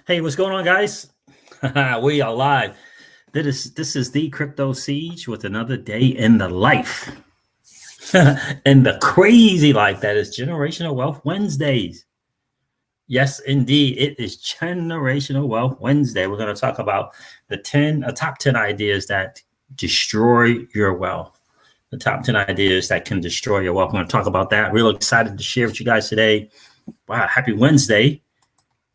Hey, what's going on, guys? We are live. This is the Crypto Siege with another day in the life. In the crazy life that is Generational Wealth Wednesdays. Yes, indeed. It is Generational Wealth Wednesday. We're going to talk about the top 10 ideas that destroy your wealth. The top 10 ideas that can destroy your wealth. We're going to talk about that. Real excited to share with you guys today. Wow, happy Wednesday.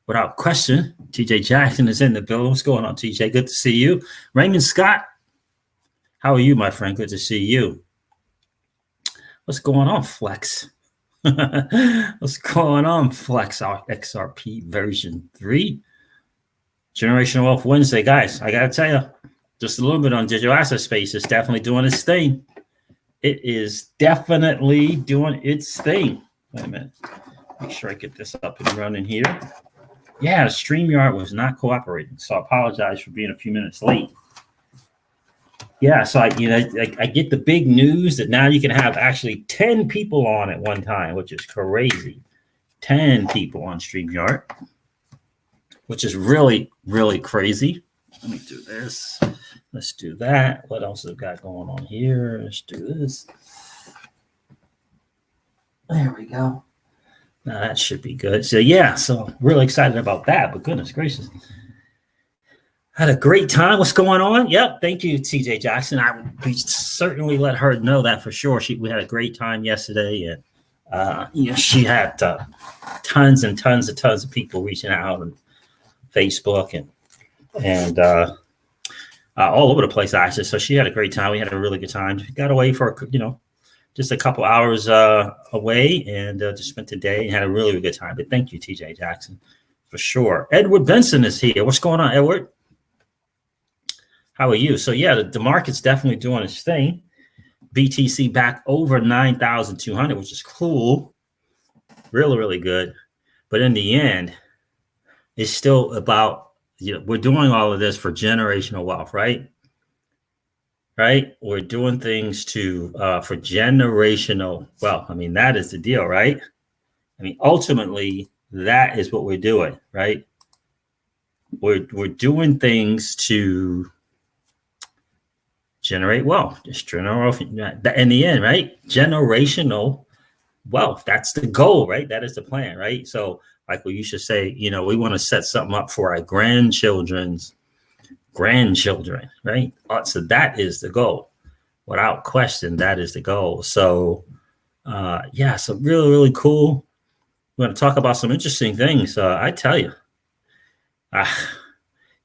Without question, TJ Jackson is in the building. What's going on, TJ? Good to see you. Raymond Scott, how are you, my friend? Good to see you. What's going on, Flex? What's going on, Flex XRP version 3? Generational Wealth Wednesday, guys. I got to tell you, just a little bit on digital asset space. It's definitely doing its thing. It is definitely doing its thing. Wait a minute. Make sure I get this up and running here. Yeah, StreamYard was not cooperating, so I apologize for being a few minutes late. Yeah, so I get the big news that now you can have actually 10 people on at one time, which is crazy. 10 people on StreamYard, which is really, really crazy. Let me do this. Let's do that. What else have I got going on here? Let's do this. There we go. Now that should be good. So yeah, so really excited about that, but goodness gracious. Had a great time. What's going on? Yep. Thank you, TJ Jackson. We certainly let her know that for sure. We had a great time yesterday, and she had tons of people reaching out on Facebook and all over the place, actually. So she had a great time. We had a really good time. Got away for just a couple hours away and just spent the day and had a really good time. But thank you, TJ Jackson, for sure. Edward Benson is here. What's going on, Edward? How are you? So yeah, the market's definitely doing its thing. BTC back over 9,200, which is cool. Really, really good. But in the end, it's still about, we're doing all of this for generational wealth, right? Right? We're doing things for generational wealth. I mean, that is the deal, right? I mean, ultimately, that is what we're doing, right? We're doing things to generate wealth. Just general, in the end, right? Generational wealth. That's the goal, right? That is the plan, right? So, like we used to say, we want to set something up for our grandchildren's grandchildren, right? So that is the goal. Without question, that is the goal. So so really, really cool. We're going to talk about some interesting things. I tell you,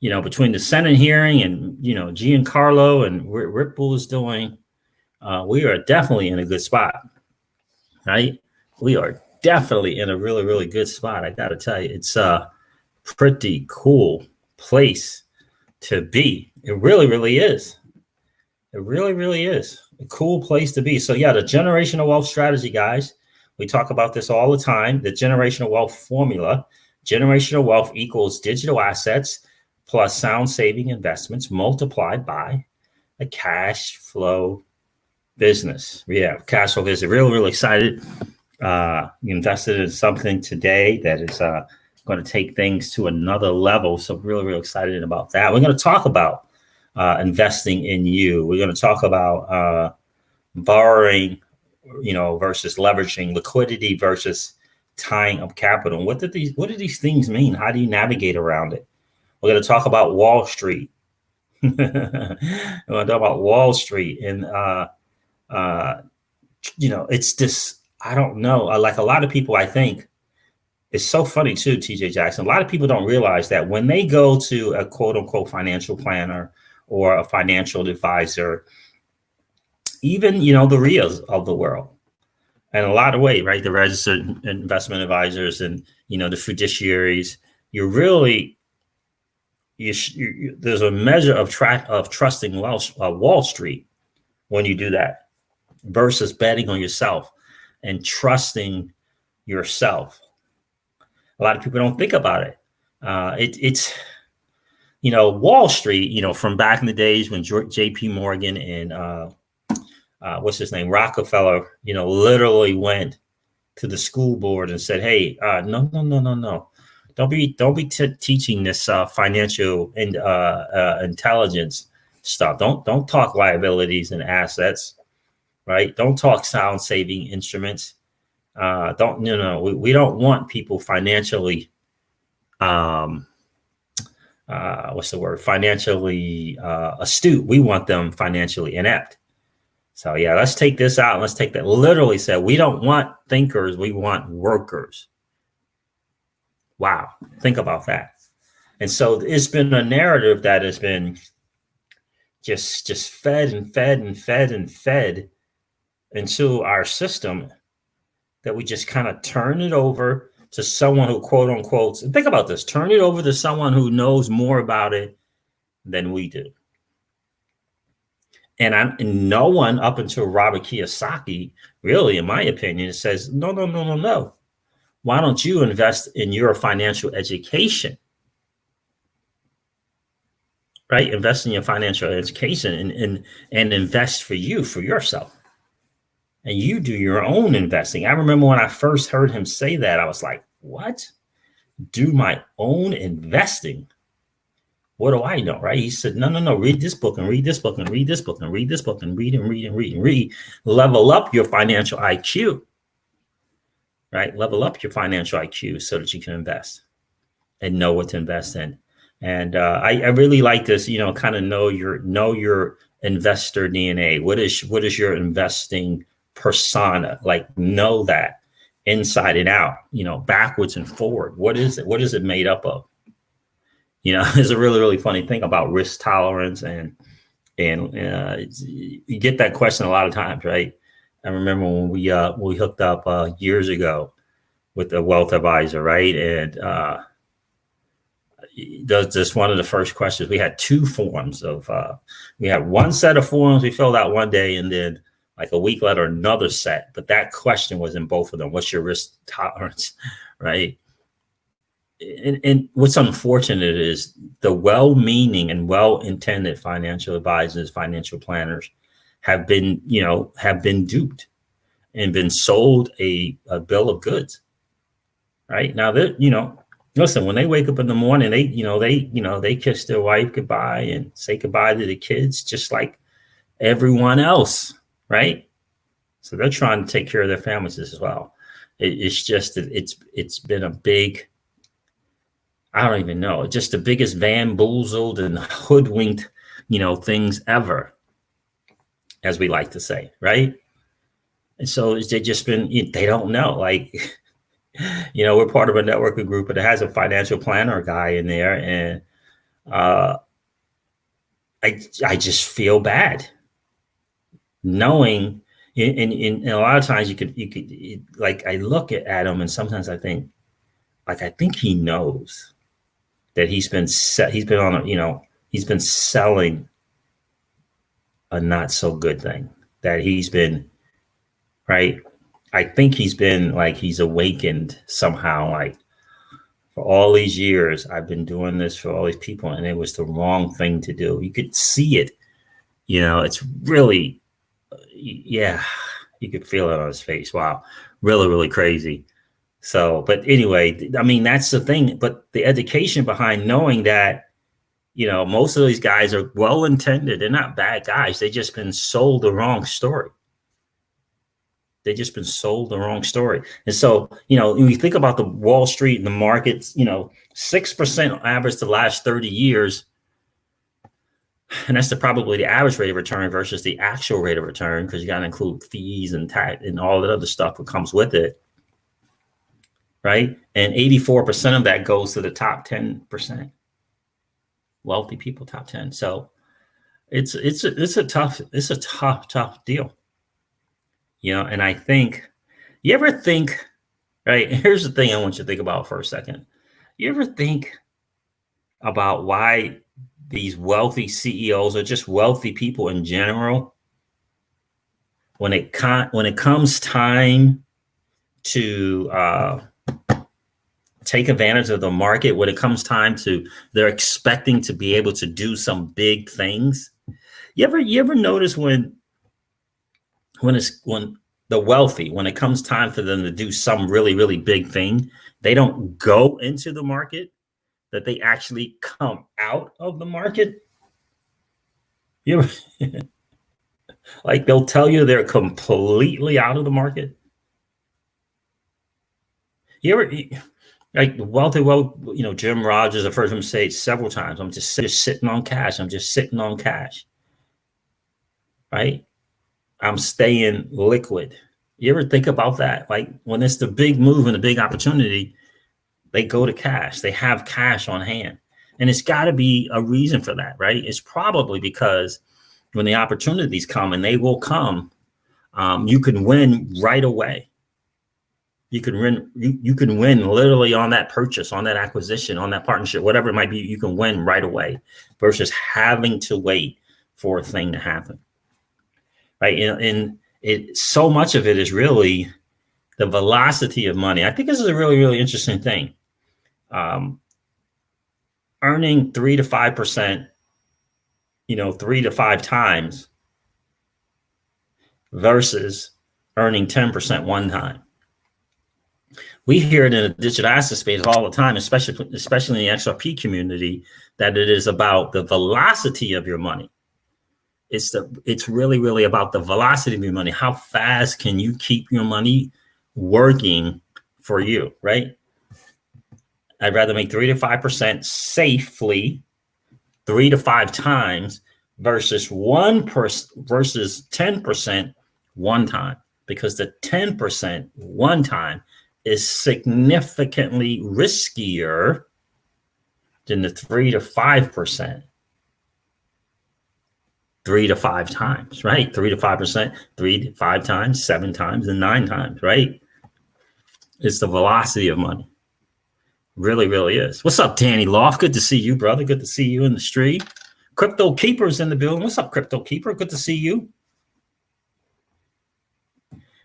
between the Senate hearing and, Giancarlo and what Ripple is doing, we are definitely in a good spot, right? We are definitely in a really, really good spot. I got to tell you, it's a pretty cool place to be. It really, really is. It really, really is a cool place to be. So yeah, the generational wealth strategy, guys, we talk about this all the time. The generational wealth formula: generational wealth equals digital assets plus sound saving investments multiplied by a cash flow business. Yeah, cash flow business. Really, really excited. We invested in something today that is going to take things to another level. So really, really excited about that. We're going to talk about investing in you. We're going to talk about borrowing, versus leveraging, liquidity versus tying up capital. What do these things mean? How do you navigate around it? We're going to talk about Wall Street. We're going to talk about Wall Street, and it's this. I don't know. Like a lot of people, I think. It's so funny too, TJ Jackson. A lot of people don't realize that when they go to a quote unquote financial planner or a financial advisor, even, the RIAs of the world, in a lot of ways, right? The registered investment advisors and, the fiduciaries, there's a measure of trusting Wall Street when you do that versus betting on yourself and trusting yourself. A lot of people don't think about it. It's Wall Street, from back in the days when J.P. Morgan and what's his name, Rockefeller, literally went to the school board and said, hey, no. Don't be teaching this financial and intelligence stuff. Don't talk liabilities and assets, right? Don't talk sound saving instruments. Don't no. We don't want people financially. What's the word? Financially astute. We want them financially inept. So yeah, let's take this out. Let's take that. Literally said, we don't want thinkers. We want workers. Wow. Think about that. And so it's been a narrative that has been just fed and fed and fed and fed into our system, that we just kind of turn it over to someone who, quote unquote, think about this, turn it over to someone who knows more about it than we do. And no one up until Robert Kiyosaki, really, in my opinion, says, no. Why don't you invest in your financial education? Right? Invest in your financial education and invest for yourself. And you do your own investing. I remember when I first heard him say that, I was like, what? Do my own investing? What do I know, right? He said, no, read this book and read this book and read this book and read this book and read and read and read and read. Level up your financial IQ, right? Level up your financial IQ so that you can invest and know what to invest in. And I really like this, kind of know your investor DNA. What is your investing persona? Like, know that inside and out, backwards and forward. What is it? What is it made up of? There's a really, really funny thing about risk tolerance, and you get that question a lot of times, right? I remember when we hooked up years ago with a wealth advisor, right? And just one of the first questions, we had two forms of, we had one set of forms we filled out one day, and then like a week later, another set. But that question was in both of them. What's your risk tolerance, right? And what's unfortunate is the well-meaning and well-intended financial advisors, financial planners have been duped and been sold a bill of goods. Right now, listen, when they wake up in the morning, they kiss their wife goodbye and say goodbye to the kids, just like everyone else, right? So they're trying to take care of their families as well. It's just that it's been a big, I don't even know, just the biggest bamboozled and hoodwinked, things ever, as we like to say, right? And so they've just been, they don't know, like, we're part of a networking group, but it has a financial planner guy in there. And I just feel bad knowing, and a lot of times you could like, I look at him and sometimes I think he knows that he's been selling a not so good thing, that he's been, right? I think he's been like, he's awakened somehow, like, for all these years, I've been doing this for all these people, and it was the wrong thing to do. You could see it, it's really, yeah, you could feel it on his face. Wow. Really, really crazy. So, but anyway, I mean, that's the thing, but the education behind knowing that, most of these guys are well-intended. They're not bad guys. They just been sold the wrong story. And so, when you think about the Wall Street and the markets, 6% average the last 30 years. And that's probably the average rate of return versus the actual rate of return, because you got to include fees and tax and all that other stuff that comes with it. Right. And 84% of that goes to the top 10%. Wealthy people, top 10. So it's a tough deal. And I think, you ever think, right? Here's the thing I want you to think about for a second. You ever think about why these wealthy CEOs or just wealthy people in general, when it comes time to take advantage of the market, when it comes time to, they're expecting to be able to do some big things. You ever notice when the wealthy, when it comes time for them to do some really, really big thing, they don't go into the market, that they actually come out of the market. You ever, like they'll tell you they're completely out of the market. You ever like wealthy, Jim Rogers, I've heard him say several times, I'm just sitting on cash. I'm just sitting on cash. Right? I'm staying liquid. You ever think about that? Like when it's the big move and the big opportunity, they go to cash. They have cash on hand. And it's got to be a reason for that, right? It's probably because when the opportunities come, and they will come, you can win right away. You can win. You can win literally on that purchase, on that acquisition, on that partnership, whatever it might be. You can win right away versus having to wait for a thing to happen, right? And it so much of it is really the velocity of money. I think this is a really, really interesting thing. Earning 3 to 5%, 3 to 5 times versus earning 10% one time. We hear it in the digital asset space all the time, especially in the XRP community, that it is about the velocity of your money. It's really, really about the velocity of your money. How fast can you keep your money working for you, right? I'd rather make 3 to 5% safely 3 to 5 times versus 10% one time, because the 10% one time is significantly riskier than the 3 to 5%. 3 to 5 times, right? 3 to 5%, 3 to 5 times, 7 times, and 9 times, right? It's the velocity of money. Really, really is. What's up, Danny Loft? Good to see you, brother. Good to see you in the stream. Crypto Keeper's in the building. What's up, Crypto Keeper? Good to see you.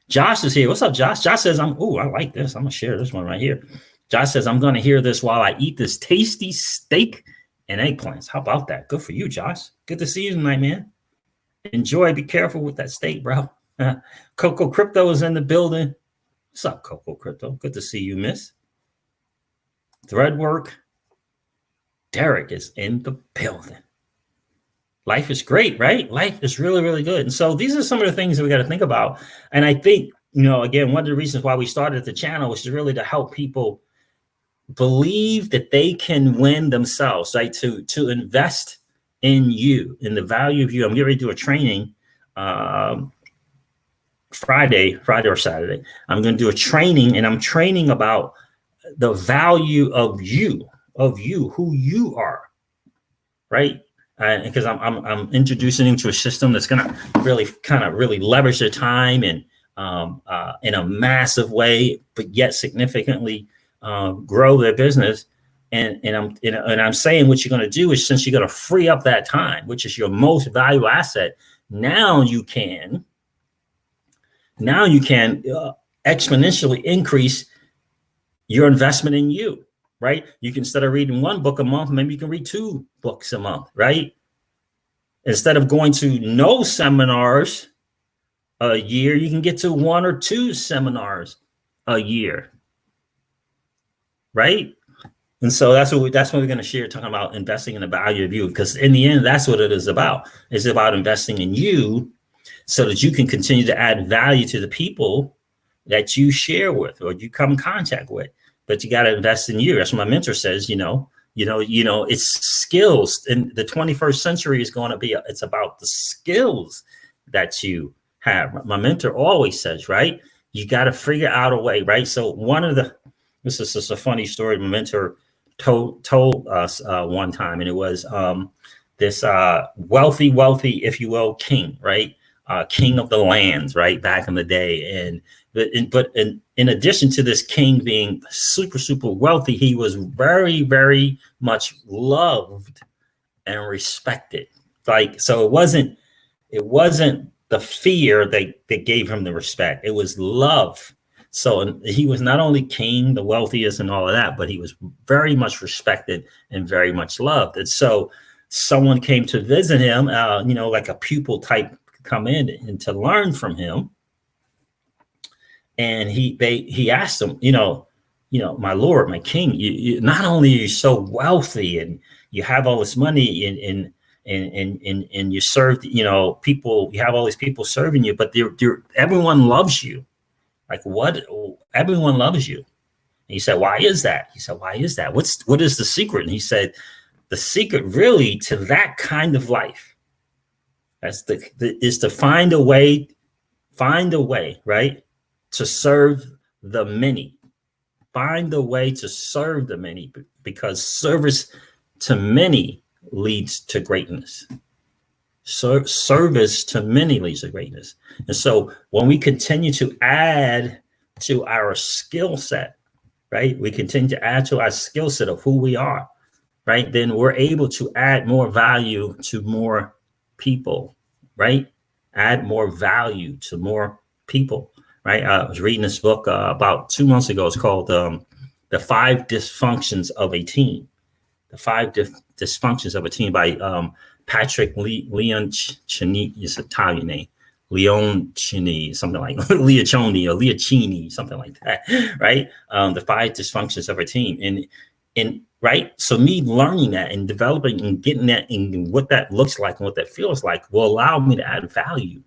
Josh is here. What's up, Josh? Josh says, I like this. I'm going to share this one right here. Josh says, I'm going to hear this while I eat this tasty steak and eggplants. How about that? Good for you, Josh. Good to see you tonight, man. Enjoy. Be careful with that steak, bro. Coco Crypto is in the building. What's up, Coco Crypto? Good to see you, miss. Threadwork. Derek is in the building. Life is great, right? Life is really, really good. And so these are some of the things that we got to think about. And I think, again, one of the reasons why we started the channel was really to help people believe that they can win themselves, right? To invest in you, in the value of you. I'm getting ready to do a training Friday or Saturday. I'm going to do a training, and I'm training about the value of you, who you are, right? Because I'm introducing them to a system that's going to really leverage their time and in a massive way, but yet significantly grow their business. And I'm saying what you're going to do is, since you're going to free up that time, which is your most valuable asset, now you can exponentially increase your investment in you, right? You can, instead of reading 1 book a month, maybe you can read 2 books a month, right? Instead of going to no seminars a year, you can get to 1 or 2 seminars a year, right? And so that's what we're going to share, talking about investing in the value of you, because in the end, that's what it is about. It's about investing in you so that you can continue to add value to the people that you share with or you come in contact with. But you got to invest in you. That's what my mentor says. It's skills. And the 21st century is going to be, it's about the skills that you have. My mentor always says, right? You got to figure out a way, right? So this is just a funny story my mentor told us one time, and it was this wealthy, if you will, king, right? King of the lands, right? Back in the day. But in addition to this king being super, super wealthy, he was very, very much loved and respected. So it wasn't the fear that gave him the respect. It was love. So he was not only king, the wealthiest and all of that, but he was very much respected and very much loved. And so someone came to visit him, like a pupil type, come in and to learn from him. And he asked him, my Lord, my King, you not only are you so wealthy and you have all this money and you serve, people, you have all these people serving you, but everyone loves you. Like, what? Everyone loves you. And he said, why is that? He said, why is that? What is the secret? And he said, the secret really to that kind of life, is to find a way, right, to serve the many. Find a way to serve the many, because service to many leads to greatness. So service to many leads to greatness. And so when we continue to add to our skill set, right, we continue to add to our skill set of who we are, right, then we're able to add more value to more people, right? Add more value to more people, right? I was reading this book about 2 months ago. It's called The 5 Dysfunctions of a Team. The 5 Dysfunctions of a Team by Patrick Leoncini. It's an Italian name. Leoncini, something like Leoncini or Leoncini, something like that, right? The 5 Dysfunctions of a Team. And right, so me learning that and developing and getting that and what that looks like and what that feels like will allow me to add value,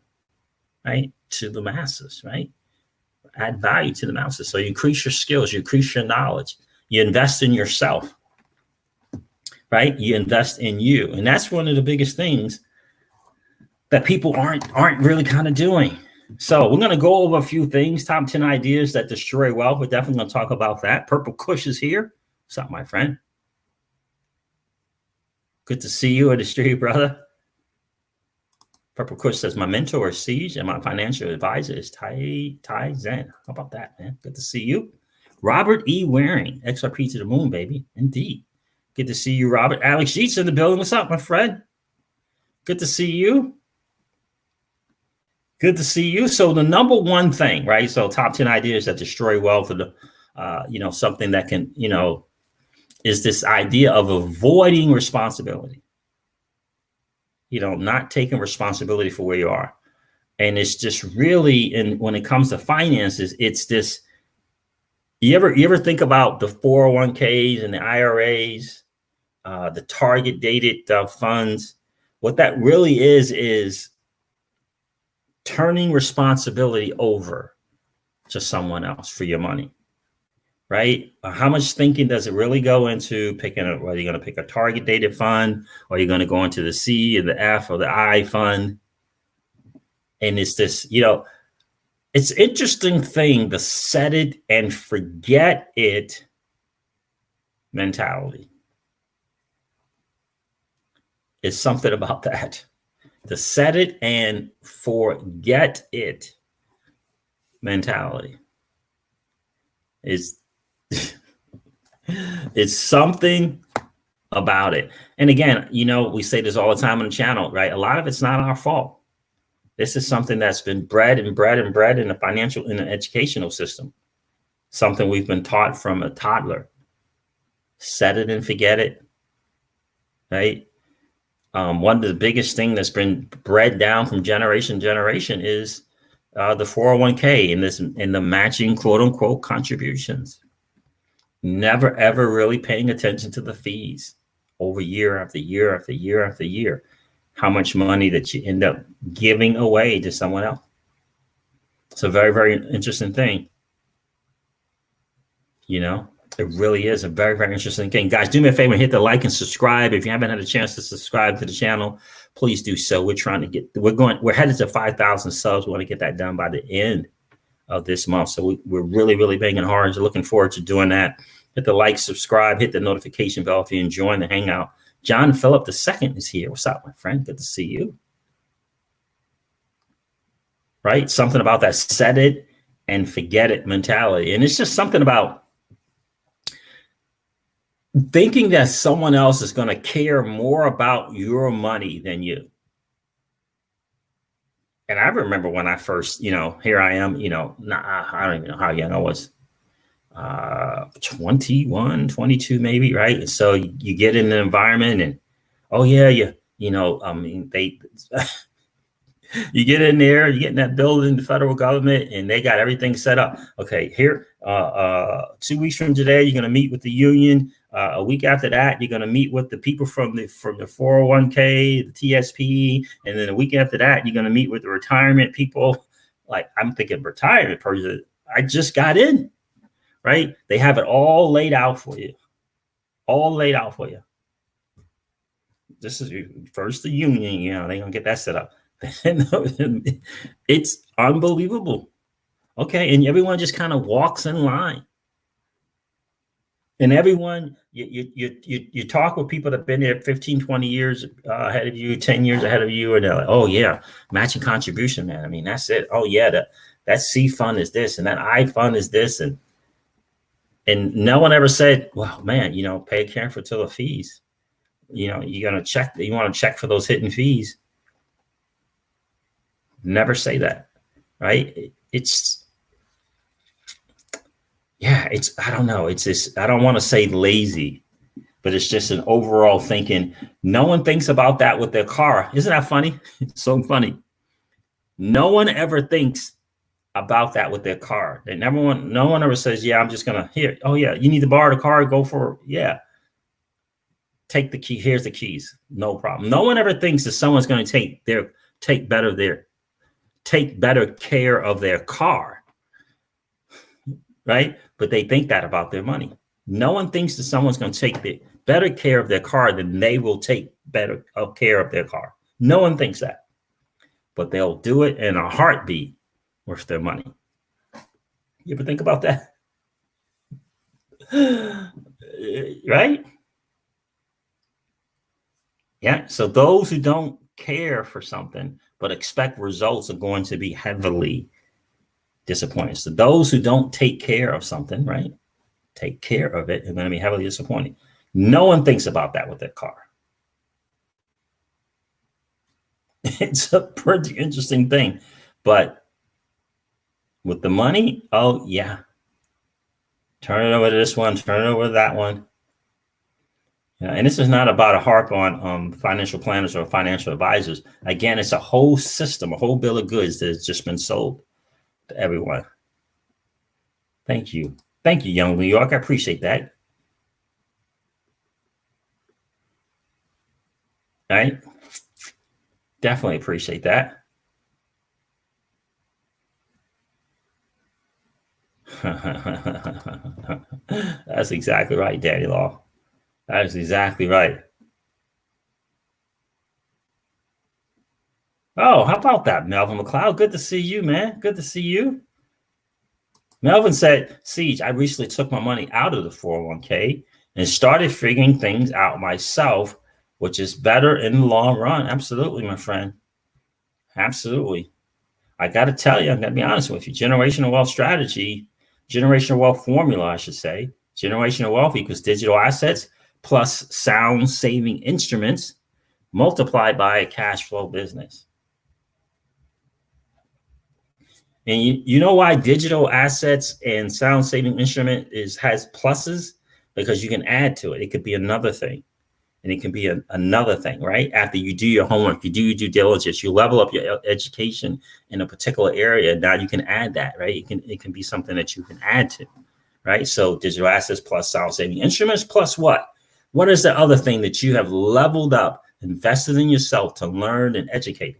right, to the masses, right? Add value to the masses. So you increase your skills, you increase your knowledge, you invest in yourself, right? You invest in you. And that's one of the biggest things that people aren't really kind of doing. So we're going to go over a few things, top 10 ideas that destroy wealth. We're definitely going to talk about that. Purple Kush is here. What's up, my friend? Good to see you at the street, brother. Purple Kush says, my mentor is Siege and my financial advisor is Tai Zen. How about that, man? Good to see you. Robert E. Waring, XRP to the moon, baby. Indeed. Good to see you, Robert. Alex Sheets in the building. What's up, my friend? Good to see you. Good to see you. So the number one thing, right? So top 10 ideas that destroy wealth for the, something that can, is this idea of avoiding responsibility. Not taking responsibility for where you are. And it's just really, and when it comes to finances, it's this, you ever think about the 401ks and the IRAs, the target dated funds? What that really is turning responsibility over to someone else for your money, right? How much thinking does it really go into picking up, whether you're going to pick a target dated fund or you're going to go into the C or the F or the I fund? And it's this, it's interesting thing, the set it and forget it mentality. It's something about that. The set it and forget it mentality is it's something about it. And again, we say this all the time on the channel, right? A lot of it's not our fault. This is something that's been bred in the financial, in the educational system. Something we've been taught from a toddler. Set it and forget it, right? One of the biggest thing that's been bred down from generation to generation is the 401k and the matching quote unquote contributions. Never ever really paying attention to the fees over year after year after year after year. How much money that you end up giving away to someone else. It's a very, very interesting thing. It really is a very, very interesting thing. Guys, do me a favor and hit the like and subscribe. If you haven't had a chance to subscribe to the channel, please do so. We're headed to 5,000 subs. We want to get that done by the end of this month. So we're really, really banging hard. Looking forward to doing that. Hit the like, subscribe, hit the notification bell if you're enjoying the hangout. John Phillip II is here. What's up, my friend? Good to see you. Right? Something about that set it and forget it mentality. And it's just something about thinking that someone else is going to care more about your money than you. And I remember when I first, here I am, I don't even know how young I was. 21, 22 maybe, right? And so you get in the environment and, oh yeah, they You get in there, you get in that building, the federal government, and they got everything set up. Okay, here, 2 weeks from today, you're going to meet with the union. A week after that, you're going to meet with the people from the 401k, the TSP, and then a week after that, you're going to meet with the retirement people. Like, I'm thinking retirement person. I just got in, right? They have it all laid out for you. All laid out for you. This is first the union, they're going to get that set up. It's unbelievable. Okay, and everyone just kind of walks in line. And everyone, you talk with people that have been there 15, 20 years ahead of you, 10 years ahead of you, and they're like, oh yeah, matching contribution, man. I mean, that's it. Oh yeah, that C fund is this, and that I fund is this, and no one ever said, well, man, pay careful to the fees. You're gonna check. You want to check for those hidden fees. Never say that, right? I don't know. It's just, I don't want to say lazy, but it's just an overall thinking. No one thinks about that with their car. Isn't that funny? It's so funny. No one ever thinks about that with their car. No one ever says, yeah, I'm just going to here. Oh yeah. You need to borrow the car. Go for, yeah. Take the key. Here's the keys. No problem. No one ever thinks that someone's going to take better care of their car. Right? But they think that about their money. No one thinks that someone's going to take better care of their car than they will take better care of their car. No one thinks that. But they'll do it in a heartbeat with their money. You ever think about that? Right? Yeah. So those who don't care for something but expect results are going to be heavily disappointed. So those who don't take care of something, right, take care of it, are going to be heavily disappointed. No one thinks about that with their car. It's a pretty interesting thing. But with the money, oh yeah, turn it over to this one, turn it over to that one. And this is not about a harp on financial planners or financial advisors. Again, it's a whole system, a whole bill of goods that has just been sold to everyone. Thank you, Young New York. I appreciate that. All right, definitely appreciate that. That's exactly right, Daddy Law. That is exactly right. Oh, how about that, Melvin McLeod? Good to see you, man. Good to see you. Melvin said, Siege, I recently took my money out of the 401k and started figuring things out myself, which is better in the long run. Absolutely, my friend. Absolutely. I got to tell you, I'm going to be honest with you. Generational wealth strategy, generational wealth formula, I should say. Generational wealth equals digital assets plus sound saving instruments multiplied by a cash flow business. And you know why digital assets and sound saving instrument has pluses? Because you can add to it. It could be another thing. And it can be another thing, right? After you do your homework, you do your due diligence, you level up your education in a particular area. Now you can add that, right? It can be something that you can add to, right? So digital assets plus sound saving instruments plus what? What is the other thing that you have leveled up, invested in yourself to learn and educate,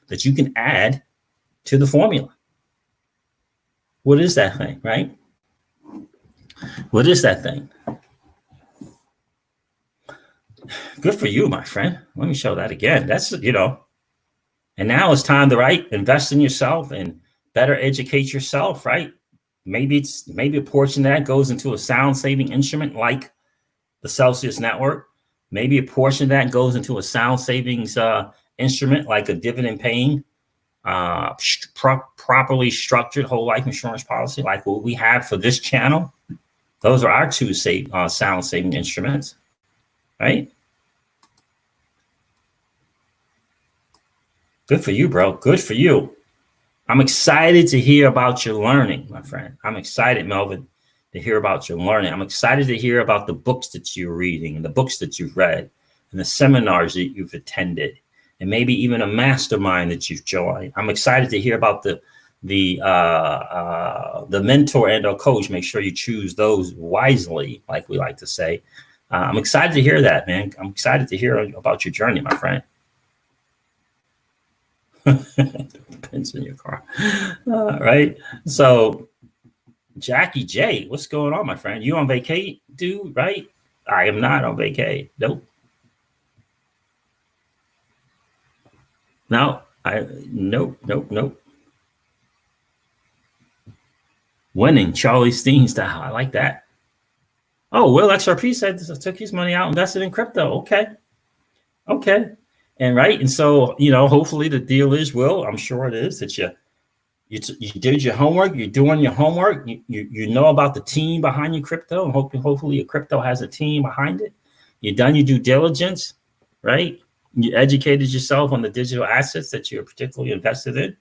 that you can add to the formula? What is that thing, right? What is that thing? Good for you, my friend. Let me show that again. That's, and now it's time to, invest in yourself and better educate yourself, right? Maybe a portion of that goes into a sound saving instrument like the Celsius network. Maybe a portion of that goes into a sound savings instrument like a dividend paying, properly structured whole life insurance policy like what we have for this channel. Those are our two sound saving instruments, right? Good for you, bro. Good for you. I'm excited to hear about your learning, my friend. I'm excited, Melvin, to hear about your learning. I'm excited to hear about the books that you're reading and the books that you've read and the seminars that you've attended and maybe even a mastermind that you've joined. I'm excited to hear about the mentor and or coach. Make sure you choose those wisely, like we like to say. I'm excited to hear that, man. I'm excited to hear about your journey, my friend. Depends in your car. Right. So Jackie J, what's going on, my friend? You on vacay, dude, right? I am not on vacay. Nope. No, nope. Winning Charlie Steen style. I like that. Oh, Will XRP said took his money out, invested in crypto. Okay. And right. And so, hopefully the deal is, Will, I'm sure it is, that you did your homework. You're doing your homework. You know about the team behind your crypto, and hopefully your crypto has a team behind it. You done your due diligence, right? You educated yourself on the digital assets that you're particularly invested in,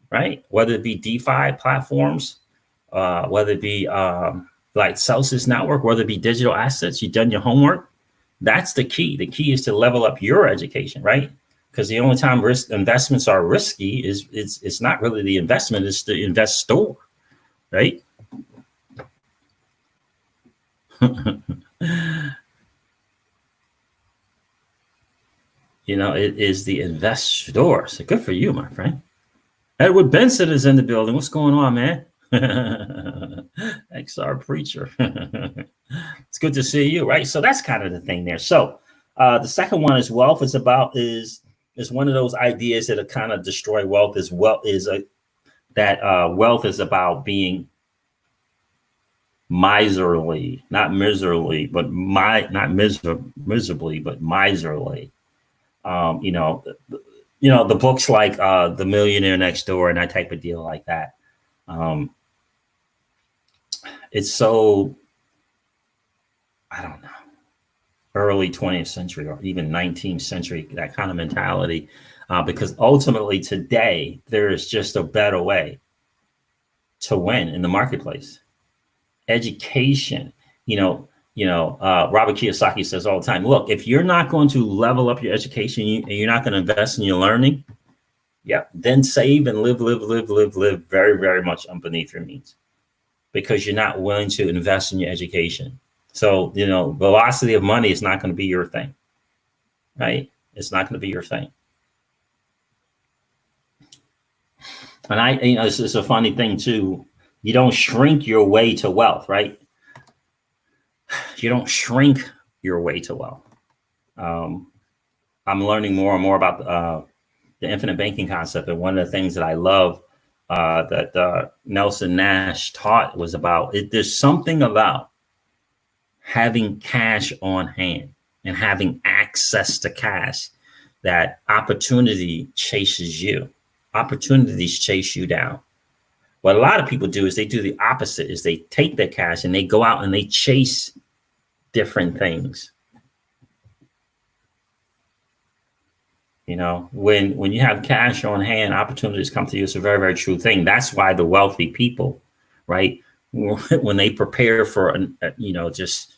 right? Whether it be DeFi platforms, whether it be like Celsius Network, whether it be digital assets, you've done your homework. That's the key. The key is to level up your education, right? Because the only time investments are risky is it's not really the investment, it's the investor, right? It is the investor. So good for you, my friend. Edward Benson is in the building. What's going on, man? XR preacher. It's good to see you, right? So that's kind of the thing there. So the second one is wealth is one of those ideas that kind of destroy wealth. Wealth is about being miserly, not miserly, but not miserably, but miserly. The books like The Millionaire Next Door and that type of deal like that. It's so, I don't know, early 20th century or even 19th century, that kind of mentality, because ultimately today there is just a better way to win in the marketplace. Education, Robert Kiyosaki says all the time, look, if you're not going to level up your education and you're not going to invest in your learning, then save and live very, very much underneath your means, because you're not willing to invest in your education. So, velocity of money is not going to be your thing, right? It's not going to be your thing. And this is a funny thing too. You don't shrink your way to wealth, right? You don't shrink your way to wealth. I'm learning more and more about the infinite banking concept. And one of the things that I love that Nelson Nash taught was about it. There's something about having cash on hand and having access to cash that opportunity chases you. Opportunities chase you down. What a lot of people do is they do the opposite, is they take their cash and they go out and they chase different things. When you have cash on hand, opportunities come to you. It's a very, very true thing. That's why the wealthy people, right, when they prepare for, just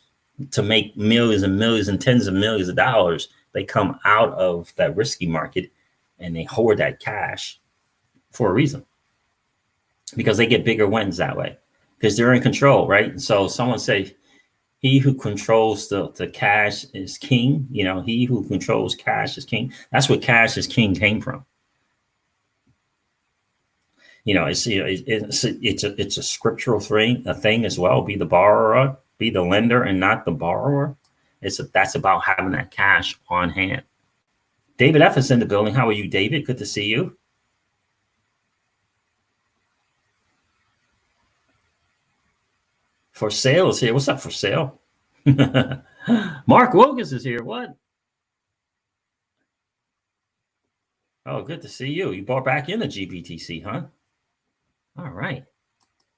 to make millions and millions and tens of millions of dollars, they come out of that risky market and they hoard that cash for a reason, because they get bigger wins that way, because they're in control, right? And so someone say, he who controls the cash is king. He who controls cash is king. That's what cash is king came from. It's a scriptural thing as well. Be the borrower, be the lender, and not the borrower. That's about having that cash on hand. David F is in the building. How are you, David? Good to see you. For sale is here. What's up, for sale? Mark Wilkins is here. What? Oh, good to see you. You bought back in the GBTC, huh? All right.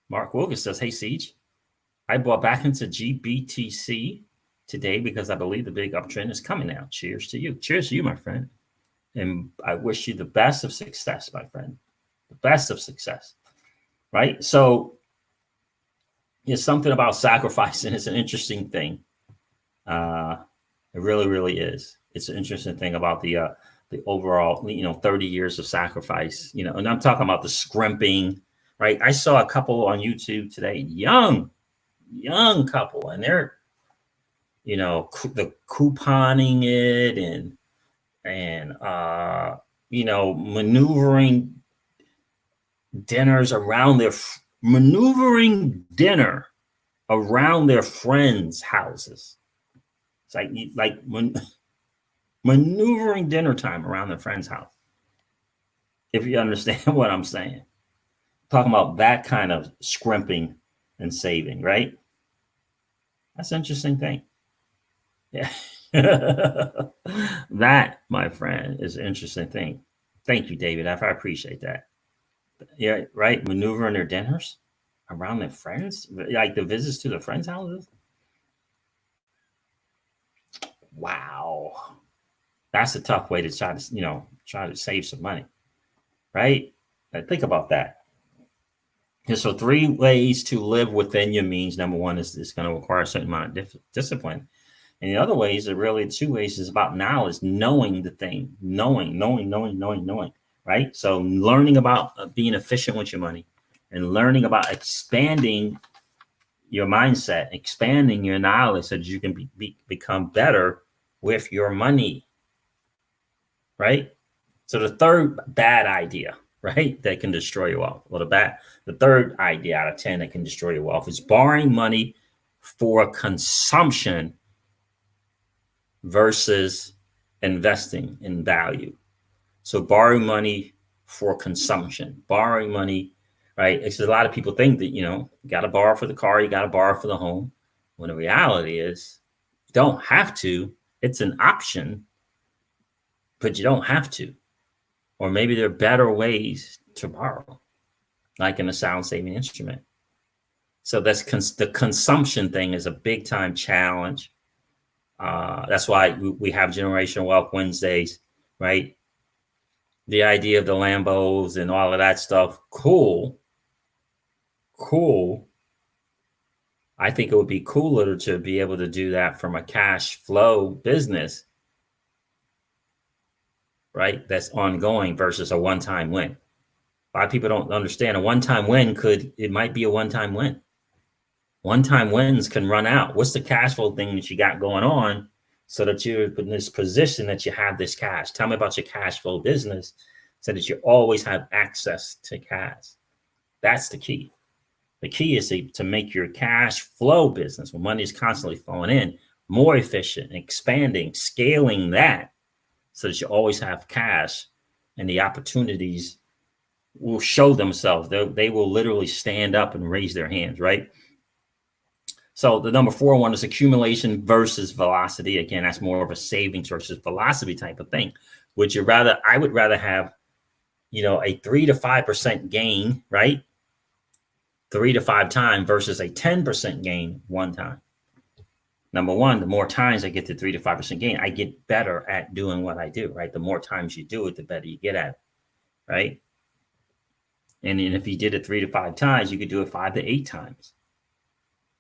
Mark Wilkins says, hey, Siege, I bought back into GBTC today because I believe the big uptrend is coming now. Cheers to you. Cheers to you, my friend. And I wish you the best of success, my friend. The best of success. Right? So it's something about sacrificing. It's an interesting thing. It really, really is. It's an interesting thing about the the overall, 30 years of sacrifice, and I'm talking about the scrimping, right? I saw a couple on YouTube today, young couple, and they're, the couponing it and maneuvering dinners around maneuvering dinner around their friends' houses. It's like maneuvering dinner time around their friend's house. If you understand what I'm saying, talking about that kind of scrimping and saving, right? That's an interesting thing. Yeah. That, my friend, is an interesting thing. Thank you, David. I appreciate that. Yeah, right. Maneuvering their dinners around their friends, like the visits to the friends' houses. Wow, that's a tough way to try to save some money, right? Think about that. And so, 3 ways to live within your means. Number one is it's going to require a certain amount of discipline. And the other ways are really 2 ways is about knowledge, knowing the thing, knowing, right? So learning about being efficient with your money and learning about expanding your mindset, expanding your knowledge so that you can become better with your money, right? So the third bad idea, right, that can destroy your wealth. Well, the third idea out of 10 that can destroy your wealth is borrowing money for consumption versus investing in value. So borrowing money for consumption, borrowing money, right? It's a lot of people think that, you got to borrow for the car, you got to borrow for the home. When the reality is you don't have to. It's an option, but you don't have to. Or maybe there are better ways to borrow, like in a sound saving instrument. So that's the consumption thing is a big time challenge. That's why we have Generational Wealth Wednesdays, right? The idea of the Lambos and all of that stuff, cool. I think it would be cooler to be able to do that from a cash flow business, right? That's ongoing versus a one-time win. A lot of people don't understand a one-time win it might be a one-time win. One-time wins can run out. What's the cash flow thing that you got going on so that you're in this position that you have this cash? Tell me about your cash flow business so that you always have access to cash. That's the key. The key is to make your cash flow business, when money is constantly flowing in, more efficient, expanding, scaling that so that you always have cash, and the opportunities will show themselves. They will literally stand up and raise their hands, right? So the number 4 one is accumulation versus velocity. Again, that's more of a savings versus velocity type of thing. I would rather have, a 3 to 5% gain, right? 3 to 5 times versus a 10% gain one time. Number one, the more times I get to 3 to 5% gain, I get better at doing what I do, right? The more times you do it, the better you get at it, right? And then if you did it 3 to 5 times, you could do it 5 to 8 times.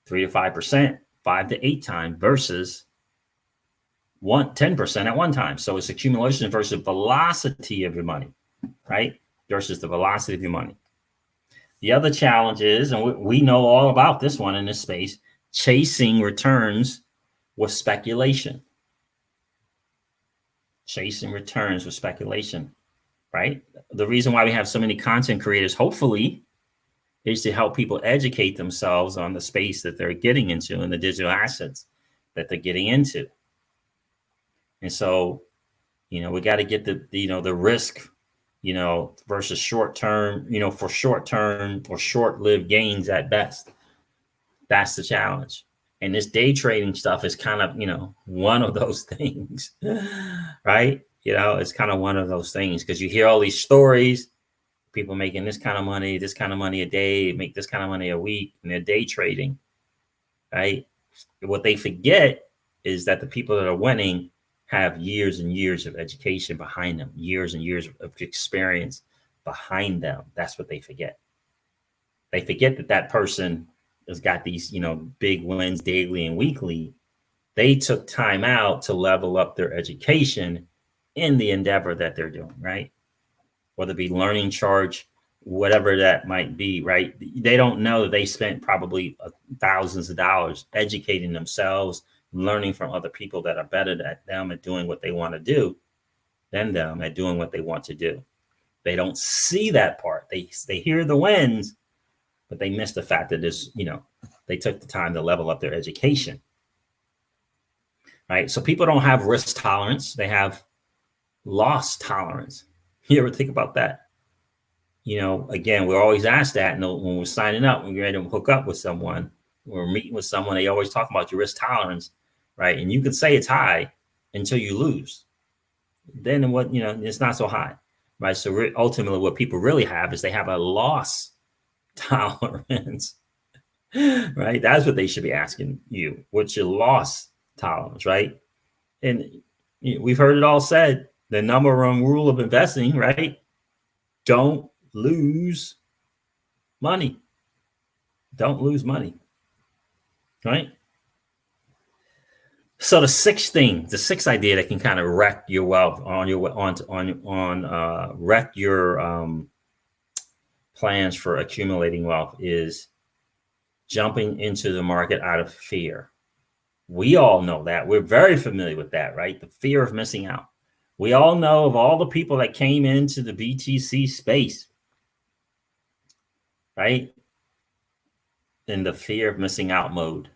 3 to 5%, 5 to 8 times versus 10% at one time. So it's accumulation versus velocity of your money, right? Versus the velocity of your money. The other challenge is, and we know all about this one in this space, chasing returns with speculation. Chasing returns with speculation, right? The reason why we have so many content creators, hopefully, is to help people educate themselves on the space that they're getting into and the digital assets that they're getting into. And so, we got to get the risk, versus short-term, for short-term or short-lived gains at best. That's the challenge. And this day trading stuff is kind of, one of those things, right? It's kind of one of those things because you hear all these stories, people making this kind of money a day, make this kind of money a week, and they're day trading, right? What they forget is that the people that are winning have years and years of education behind them, years and years of experience behind them. That's what they forget. They forget that person has got these, big wins daily and weekly. They took time out to level up their education in the endeavor that they're doing, right? Whether it be learning charge, whatever that might be, right? They don't know that they spent probably thousands of dollars educating themselves, learning from other people that are better than them at doing what they want to do than them at doing what they want to do. They don't see that part. They hear the wins, but they miss the fact that this, they took the time to level up their education, right? So people don't have risk tolerance. They have loss tolerance. You ever think about that? Again, we're always asked that when we're signing up, when you're ready to hook up with someone, we're meeting with someone, they always talk about your risk tolerance, right? And you can say it's high until you lose. Then it's not so high, right? So ultimately what people really have is they have a loss tolerance, right? That's what they should be asking you. What's your loss tolerance, right? And we've heard it all said, the number one rule of investing, right? Don't lose money. Don't lose money, right? So the sixth idea that can kind of wreck your wealth wreck your plans for accumulating wealth is jumping into the market out of fear. We all know that. We're very familiar with that, right? The fear of missing out. We all know of all the people that came into the BTC space, right? In the fear of missing out mode.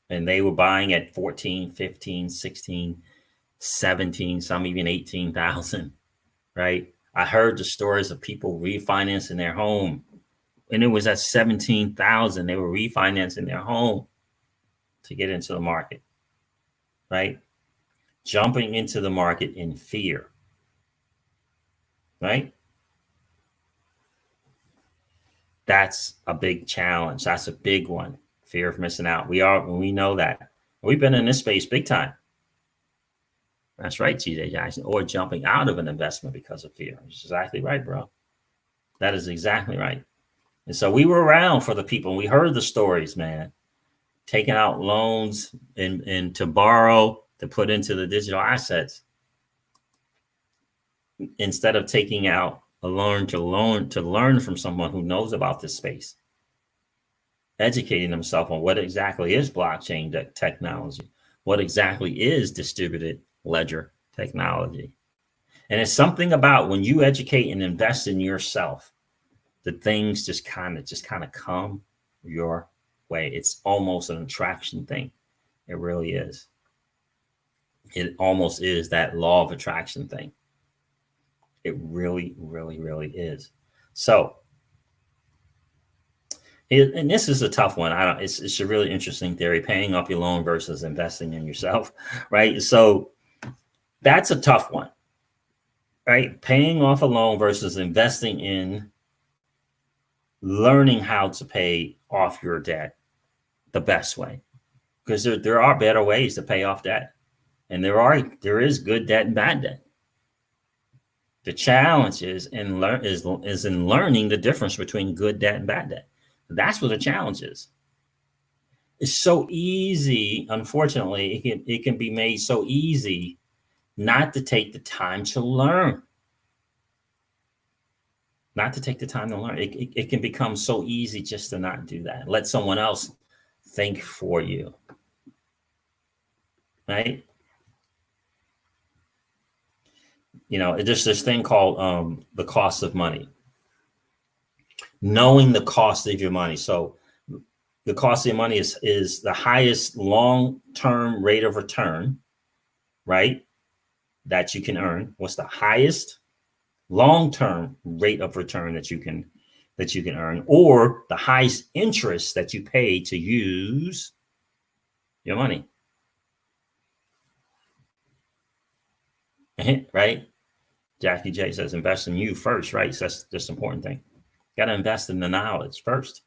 And they were buying at 14, 15, 16, 17, some even 18,000, right? I heard the stories of people refinancing their home, and it was at 17,000. They were refinancing their home to get into the market, right? Jumping into the market in fear, right? That's a big challenge. That's a big one. Fear of missing out. We know that. We've been in this space big time. That's right, TJ Jackson. Or jumping out of an investment because of fear. That's exactly right, bro. That is exactly right. And so we were around for the people, and we heard the stories, man. Taking out loans and to borrow to put into the digital assets instead of taking out a loan to learn from someone who knows about this space, educating themselves on what exactly is blockchain technology, what exactly is distributed ledger technology. And it's something about when you educate and invest in yourself, the things just kind of come your way. It's almost an attraction thing. It really is. It almost is that law of attraction thing. It really, really, really is. So, and this is a tough one. It's a really interesting theory, paying off your loan versus investing in yourself, right? So that's a tough one, right? Paying off a loan versus investing in learning how to pay off your debt the best way, because there are better ways to pay off debt, and there is good debt and bad debt. The challenge is in learning the difference between good debt and bad debt. That's what the challenge is. It's so easy, unfortunately, it can be made so easy not to take the time to learn. Not to take the time to learn. It can become so easy just to not do that. Let someone else think for you, right? There's this thing called the cost of money. Knowing the cost of your money. So the cost of your money is the highest long-term rate of return, right? That you can earn. What's the highest long-term rate of return that you can earn, or the highest interest that you pay to use your money, right? Jackie J says, invest in you first, right? So that's just an important thing. Got to invest in the knowledge first.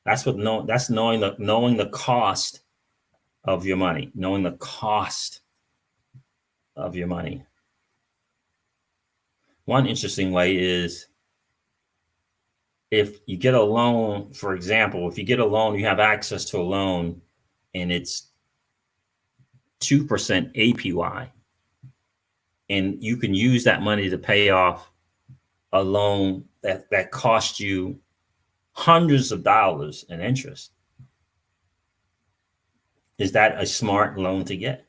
That's knowing the cost of your money, knowing the cost of your money. One interesting way is if you get a loan, for example, if you get a loan, you have access to a loan and it's 2% APY. and you can use that money to pay off a loan that cost you hundreds of dollars in interest. Is that a smart loan to get?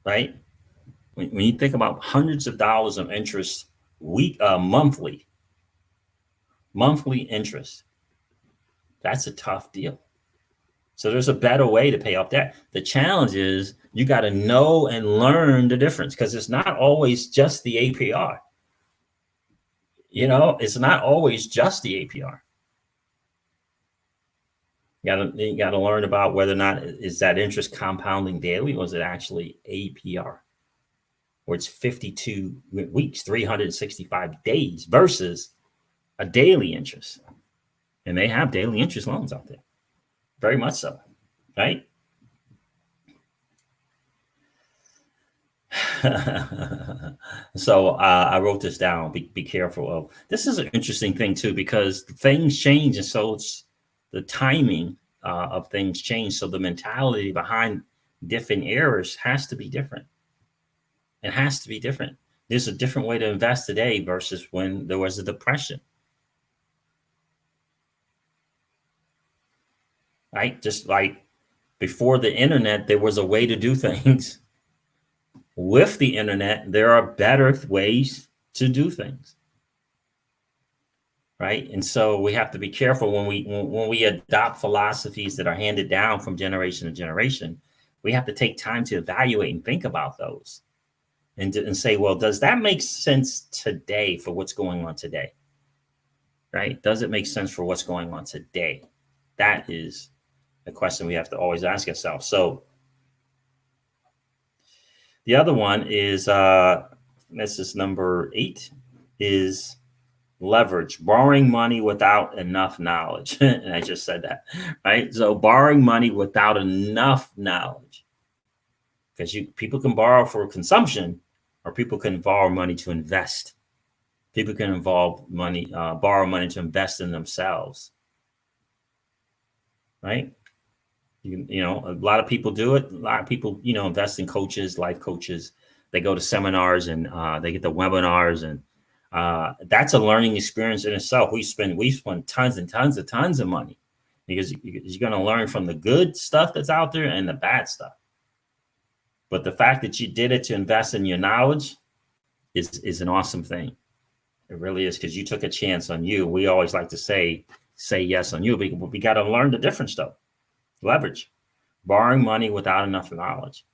Right? When you think about hundreds of dollars of interest monthly interest, that's a tough deal. So there's a better way to pay off debt. The challenge is you got to know and learn the difference, because it's not always just the APR. It's not always just the APR. You got to learn about whether or not is that interest compounding daily, or is it actually APR, or it's 52 weeks, 365 days versus a daily interest. And they have daily interest loans out there, very much so, right? So I wrote this down. Be careful of this. Is an interesting thing too, because things change, and so it's the timing of things change. So the mentality behind different eras has to be different. It has to be different. There's a different way to invest today versus when there was a depression. Right? Just like before the internet, there was a way to do things. With the internet, there are better ways to do things. Right? And so we have to be careful when we adopt philosophies that are handed down from generation to generation. We have to take time to evaluate and think about those, and say, well, does that make sense today for what's going on today? Right? Does it make sense for what's going on today? That is a question we have to always ask ourselves. So the other one is, this is number 8, is leverage, borrowing money without enough knowledge. And I just said that, right? So borrowing money without enough knowledge, because people can borrow for consumption, or people can borrow money to invest. People can borrow money to invest in themselves, right? A lot of people do it. A lot of people, invest in coaches, life coaches. They go to seminars, and they get the webinars, and that's a learning experience in itself. We spend tons and tons of money, because you're going to learn from the good stuff that's out there and the bad stuff. But the fact that you did it to invest in your knowledge is an awesome thing. It really is, because you took a chance on you. We always like to say yes on you, but we got to learn the difference though. Leverage, borrowing money without enough knowledge.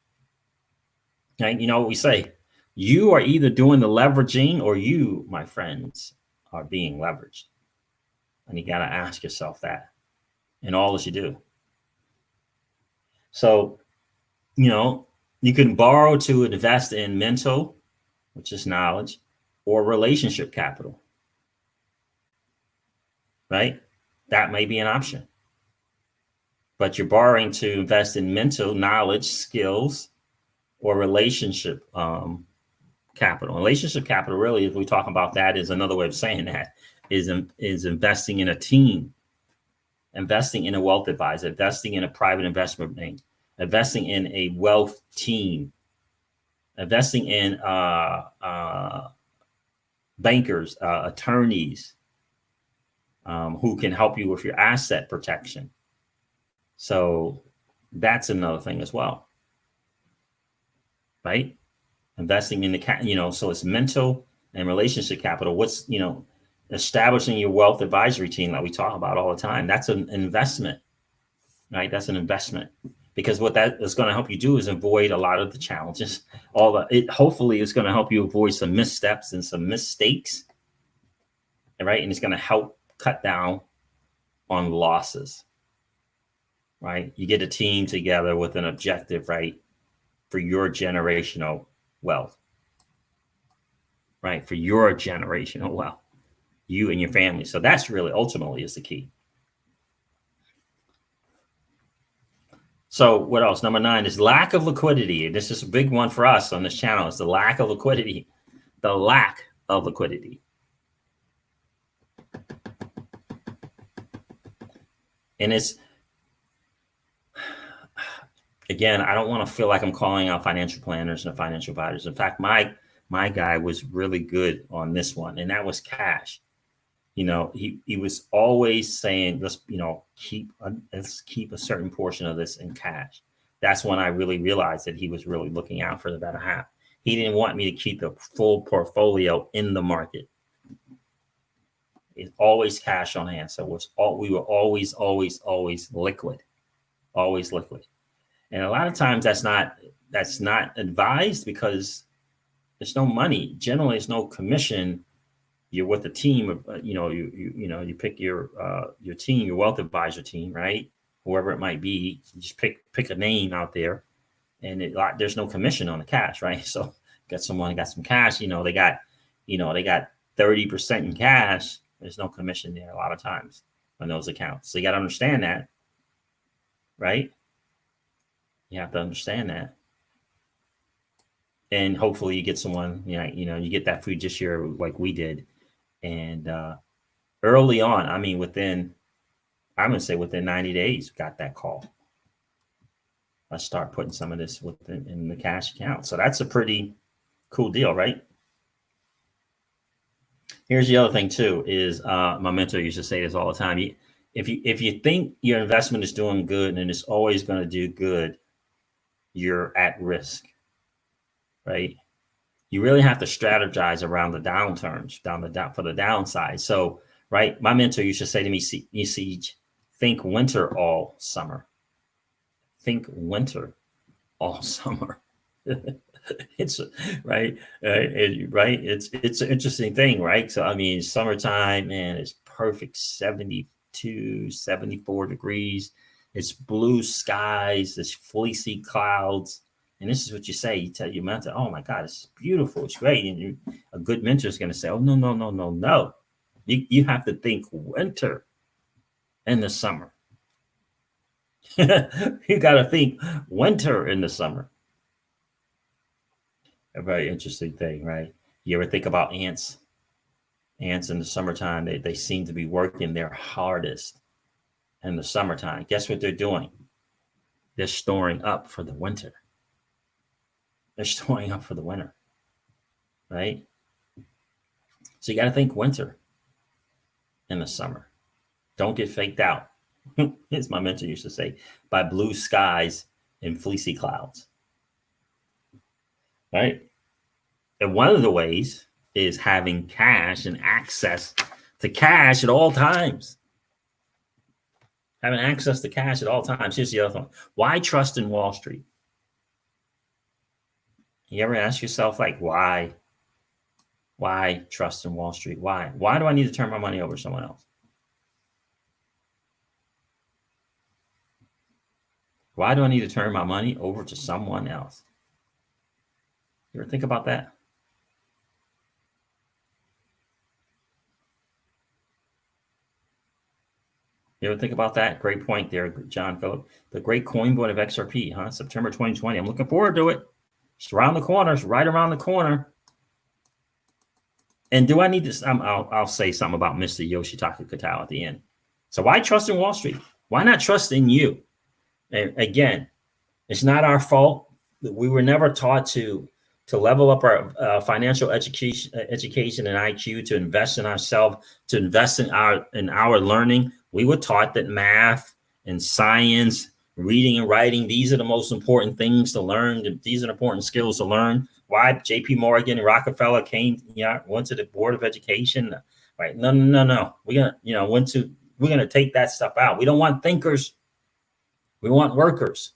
And you know what we say? You are either doing the leveraging, or you, my friends, are being leveraged. And you got to ask yourself that in all that you do. So, you can borrow to invest in mental, which is knowledge, or relationship capital, right? That may be an option. But you're borrowing to invest in mental, knowledge, skills, or relationship capital. Relationship capital, really, if we talk about that, is another way of saying that, is investing in a team, investing in a wealth advisor, investing in a private investment bank, investing in a wealth team, investing in bankers, attorneys, who can help you with your asset protection. So that's another thing as well, right? Investing in the so it's mental and relationship capital. What's establishing your wealth advisory team that we talk about all the time. That's an investment, right? That's an investment, because what that is going to help you do is avoid a lot of the challenges. Hopefully it's going to help you avoid some missteps and some mistakes, right? And it's going to help cut down on losses, right? You get a team together with an objective, right, for your generational wealth, right? For your generational wealth, you and your family. So that's really ultimately is the key. So what else? Number 9 is lack of liquidity. This is a big one for us on this channel. It's the lack of liquidity. The lack of liquidity. And again, I don't want to feel like I'm calling out financial planners and financial advisors. In fact, my guy was really good on this one, and that was cash. He was always saying, let's keep a certain portion of this in cash. That's when I really realized that he was really looking out for the better half. He didn't want me to keep the full portfolio in the market. It's always cash on hand. So we were always liquid, always liquid. And a lot of times that's not advised because there's no money. Generally, there's no commission. You're with a team of, you pick your team, your wealth advisor team, right? Whoever it might be, you just pick a name out there, and there's no commission on the cash, right? So got some cash, they got 30% in cash. There's no commission there a lot of times on those accounts. So you got to understand that, right? You have to understand that. And hopefully you get someone, you get that free just here like we did. And early on, I'm going to say within 90 days, got that call. Let's start putting some of this in the cash account. So that's a pretty cool deal, right? Here's the other thing too, is my mentor used to say this all the time. If you think your investment is doing good and it's always going to do good, you're at risk, right? You really have to strategize around the downturns, for the downside. So, right, my mentor used to say to me, Siege, think winter all summer. Think winter all summer. It's right. It's an interesting thing, right? So, I mean, summertime, man, it's perfect 72, 74 degrees. It's blue skies, it's fleecy clouds. And this is what you say. You tell your mentor, oh my God, it's beautiful. It's great. And a good mentor is going to say, oh, no. You have to think winter and the summer. You got to think winter in the summer. A very interesting thing, right? You ever think about ants? Ants in the summertime, they seem to be working their hardest in the summertime. Guess what they're doing? They're storing up for the winter. They're storing up for the winter, right? So you got to think winter in the summer. Don't get faked out, as my mentor used to say, by blue skies and fleecy clouds, right? And one of the ways is having cash and access to cash at all times. Having access to cash at all times. Here's the other one. Why trust in Wall Street? You ever ask yourself, like, why trust in Wall Street? Why do I need to turn my money over to someone else? Why do I need to turn my money over to someone else? You ever think about that? You ever think about that? Great point there, John Phillip. The great coin board of XRP, huh? September 2020. I'm looking forward to it. It's around the corner. It's right around the corner. And do I need to? I'll say something about Mr. Yoshitaka Kitao at the end. So why trust in Wall Street? Why not trust in you? And again, it's not our fault. We were never taught to level up our financial education and IQ, to invest in ourselves, to invest in our learning. We were taught that math and science, reading and writing, these are the most important things to learn. These are important skills to learn. Why J.P. Morgan and Rockefeller went to the Board of Education, right? No. We're gonna take that stuff out. We don't want thinkers. We want workers,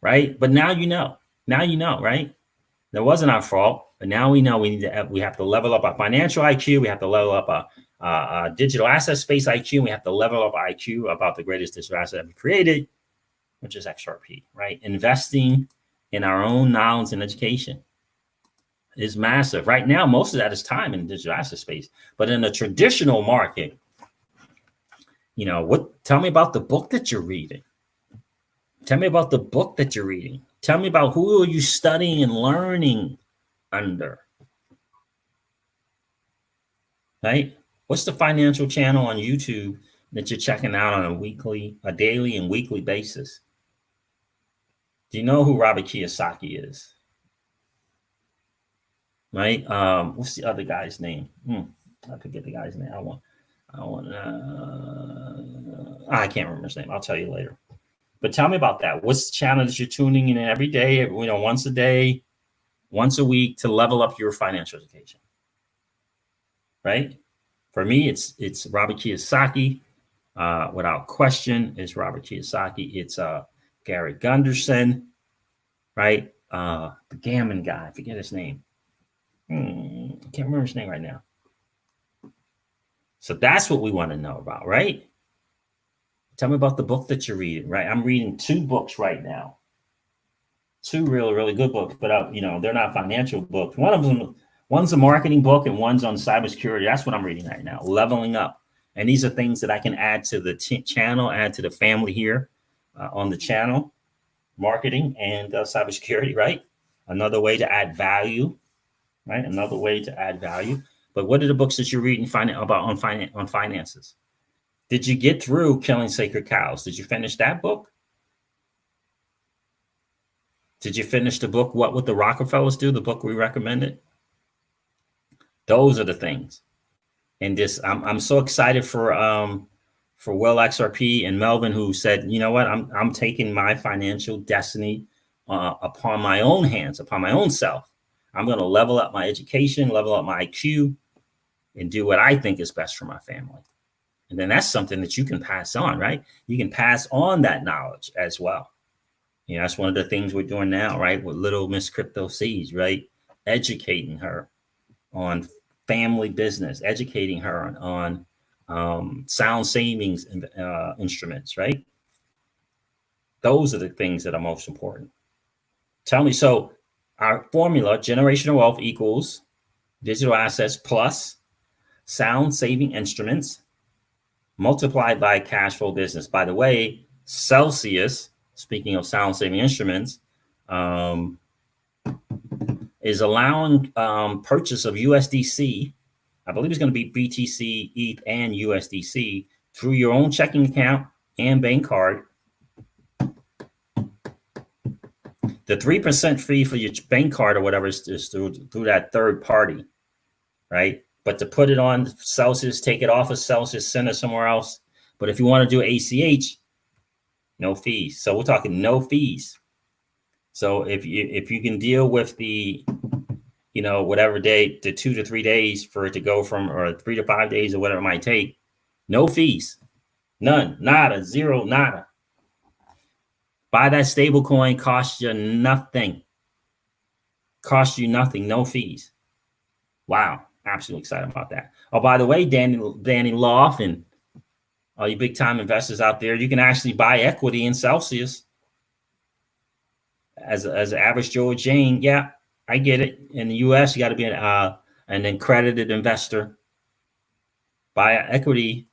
right? But now you know, right? That wasn't our fault, but now we know we have to level up our financial IQ. We have to level up our digital asset space IQ. We have to level up IQ about the greatest digital asset ever created, which is XRP, right? Investing in our own knowledge and education is massive. Right now, most of that is time in the digital asset space. But in the traditional market, tell me about the book that you're reading. Tell me about the book that you're reading. Tell me about who are you studying and learning under, right? What's the financial channel on YouTube that you're checking out on a daily and weekly basis? Do you know who Robert Kiyosaki is? Right? What's the other guy's name? I forget the guy's name. I can't remember his name. I'll tell you later. But tell me about that. What's the channel that you're tuning in every day, once a day, once a week to level up your financial education? Right? For me, it's Robert Kiyosaki. Without question, it's Robert Kiyosaki. It's Gary Gunderson, right? The Gammon guy. I forget his name. I can't remember his name right now. So that's what we want to know about, right? Tell me about the book that you're reading, right? I'm reading 2 books right now. 2 really, really good books, but they're not financial books. One of them, one's a marketing book and one's on cybersecurity. That's what I'm reading right now, Leveling Up. And these are things that I can add to the channel, add to the family here on the channel, marketing and cybersecurity, right? Another way to add value, right? Another way to add value. But what are the books that you're reading on finances? Did you get through Killing Sacred Cows? Did you finish that book? Did you finish the book, What Would the Rockefellers Do? The book we recommended? Those are the things. And I'm so excited for Will XRP and Melvin, who said, you know what, I'm taking my financial destiny upon my own hands, upon my own self. I'm going to level up my education, level up my IQ, and do what I think is best for my family. And then that's something that you can pass on, right? You can pass on that knowledge as well. That's one of the things we're doing now, right? With little Miss Crypto Seeds, right? Educating her on family business, educating her on sound savings instruments, right? Those are the things that are most important. Tell me, so our formula, generational wealth equals digital assets plus sound saving instruments multiplied by cash flow business. By the way, Celsius, speaking of sound saving instruments, is allowing purchase of USDC. I believe it's going to be BTC, ETH, and USDC through your own checking account and bank card. The 3% fee for your bank card or whatever is through that third party, right? But to put it on Celsius, take it off of Celsius, send it somewhere else. But if you want to do ACH, no fees. So we're talking no fees. So if you can deal with the, whatever day, the 2 to 3 days for it to go from, or 3 to 5 days or whatever it might take, no fees, none, nada, zero, nada. Buy that stable coin, costs you nothing. Cost you nothing, no fees. Wow, absolutely excited about that. Oh, by the way, Danny Loft and all you big time investors out there, you can actually buy equity in Celsius as an average Joe or Jane. Yeah, I get it. In the U.S., you got to be an accredited investor. Buy equity.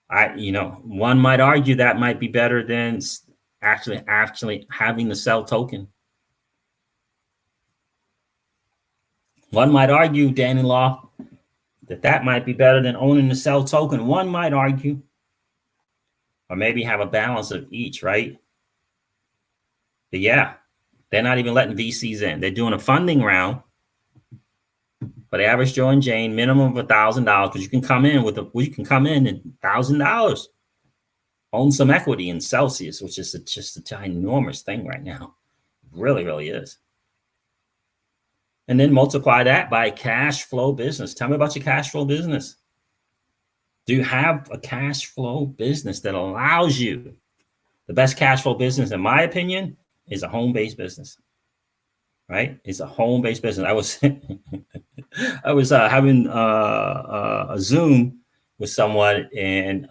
One might argue that might be better than actually having the sell token. One might argue, Danny Law, that might be better than owning the sell token. One might argue, or maybe have a balance of each, right? But yeah, they're not even letting VCs in. They're doing a funding round for the average Joe and Jane, minimum of $1,000, because you can come in at $1,000, own some equity in Celsius, which is just a ginormous thing right now. It really, really is. And then multiply that by cash flow business. Tell me about your cash flow business. Do you have a cash flow business that allows you? The best cash flow business, in my opinion, is a home-based business, right? It's a home-based business. I was having a Zoom with someone and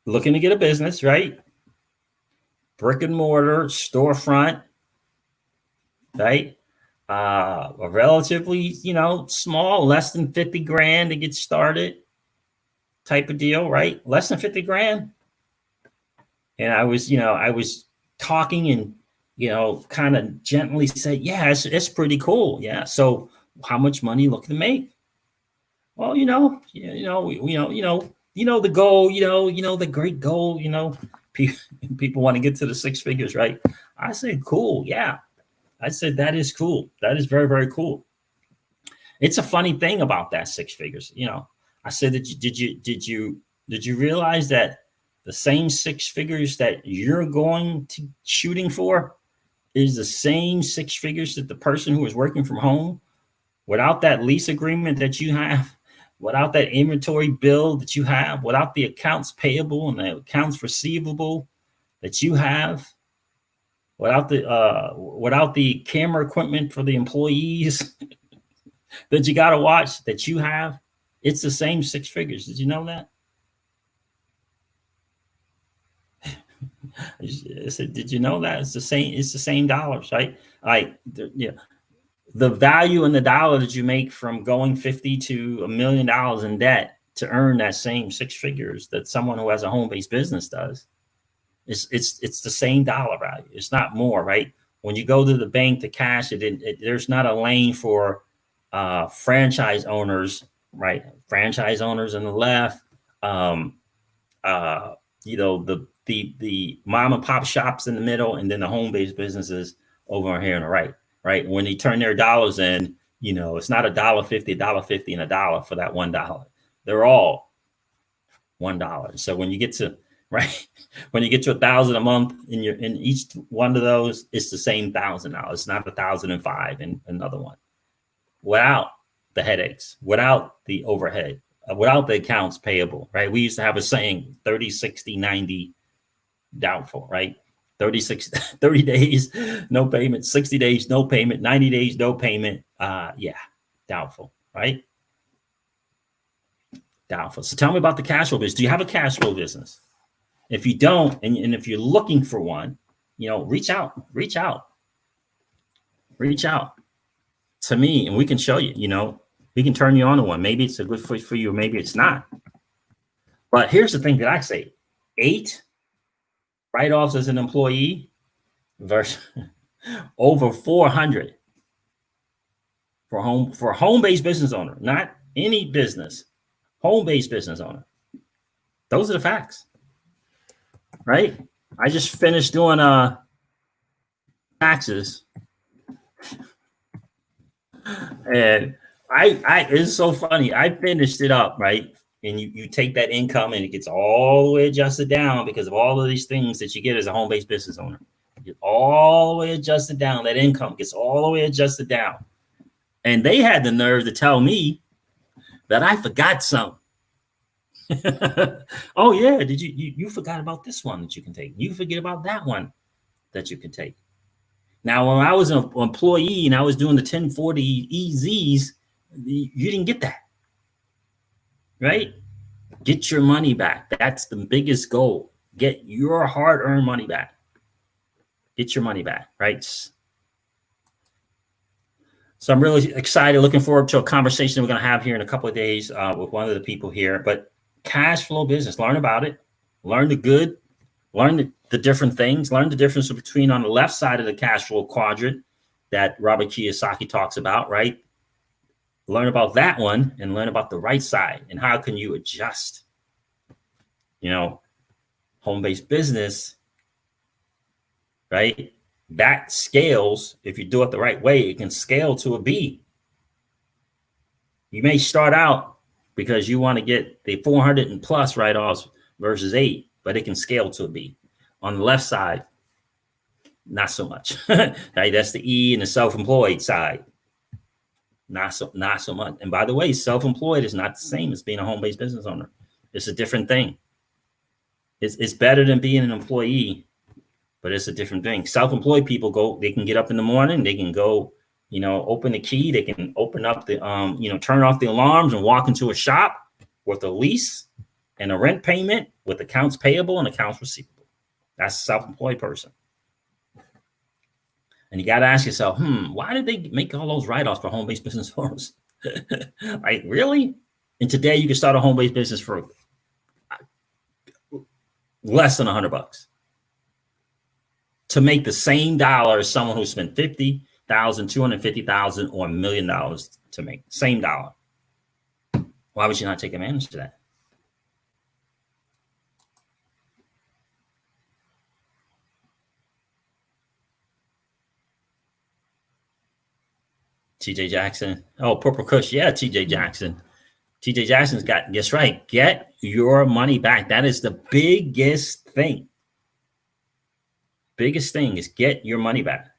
looking to get a business, right? Brick and mortar, storefront, right? A relatively, small, less than 50 grand to get started type of deal, right? Less than 50 grand. And I was talking and, kind of gently said, yeah, it's pretty cool. Yeah. So how much money are you looking to make? Well, the goal, the great goal, People want to get to the six figures, right? I said, cool. Yeah. I said, that is cool. That is very, very cool. It's a funny thing about that six figures. I said, did you realize that the same six figures that you're going to shooting for is the same six figures that the person who is working from home without that lease agreement that you have, without that inventory bill that you have, without the accounts payable and the accounts receivable that you have, without the camera equipment for the employees that you got to watch that you have, it's the same six figures. Did you know that? I said, did you know that it's the same? It's the same dollars, right? Like, the value in the dollar that you make from going 50 to $1 million in debt to earn that same six figures that someone who has a home-based business does. It's the same dollar value. It's not more, right? When you go to the bank to cash there's not a lane for franchise owners, right? Franchise owners on the left, the mom and pop shops in the middle, and then the home-based businesses over here on the right. Right. When they turn their dollars in, it's not $1.50, $1.50, and $1 for that $1. They're all $1. So when you get to when you get to 1,000 a month in each one of those, it's the same $1,000. It's not 1,005 in another one. Without the headaches, without the overhead, without the accounts payable, right? We used to have a saying, 30, 60, 90, doubtful, right? 30 days, no payment, 60 days, no payment, 90 days, no payment. Doubtful, right? Doubtful. So tell me about the cash flow business. Do you have a cash flow business? If you don't, and if you're looking for one, reach out to me, and we can show you, we can turn you on to one. Maybe it's a good fit for you, or maybe it's not. But here's the thing that I say, 8 write-offs as an employee versus over 400 for home-based business owner, not any business, home-based business owner. Those are the facts, right? I just finished doing taxes, and it's so funny. I finished it up, right? And you take that income and it gets all the way adjusted down because of all of these things that you get as a home-based business owner. You get all the way adjusted down. That income gets all the way adjusted down. And they had the nerve to tell me that I forgot some. Oh yeah, did you forgot about this one that you can take? You forget about that one that you can take. Now, when I was an employee and I was doing the 1040 EZs, you didn't get that. Right? Get your money back. That's the biggest goal. Get your hard-earned money back. Get your money back, right? So I'm really excited, looking forward to a conversation we're going to have here in a couple of days with one of the people here. But cash flow business, learn about it. Learn the good. Learn the different things. Learn the difference between on the left side of the cash flow quadrant that Robert Kiyosaki talks about, right? Learn about that one and learn about the right side and how can you adjust. Home-based business, right? That scales. If you do it the right way, it can scale to a B. You may start out because you want to get the 400 and plus write-offs versus 8, but it can scale to a B. On the left side, not so much. Right? That's the E and the self-employed side. Not so much. And by the way, self-employed is not the same as being a home-based business owner. It's a different thing. It's better than being an employee, but it's a different thing. Self-employed people they can get up in the morning, they can go, open the key, they can open up the, turn off the alarms and walk into a shop with a lease and a rent payment with accounts payable and accounts receivable. That's a self-employed person. And you got to ask yourself, why did they make all those write-offs for home-based business owners? Like, really? And today you can start a home-based business for less than $100 to make the same dollar as someone who spent $50,000, $250,000, or $1 million to make same dollar. Why would you not take advantage of that? TJ Jackson. Oh, Purple Kush. Yeah, TJ Jackson. TJ Jackson's got, guess right, get your money back. That is the biggest thing. Biggest thing is get your money back.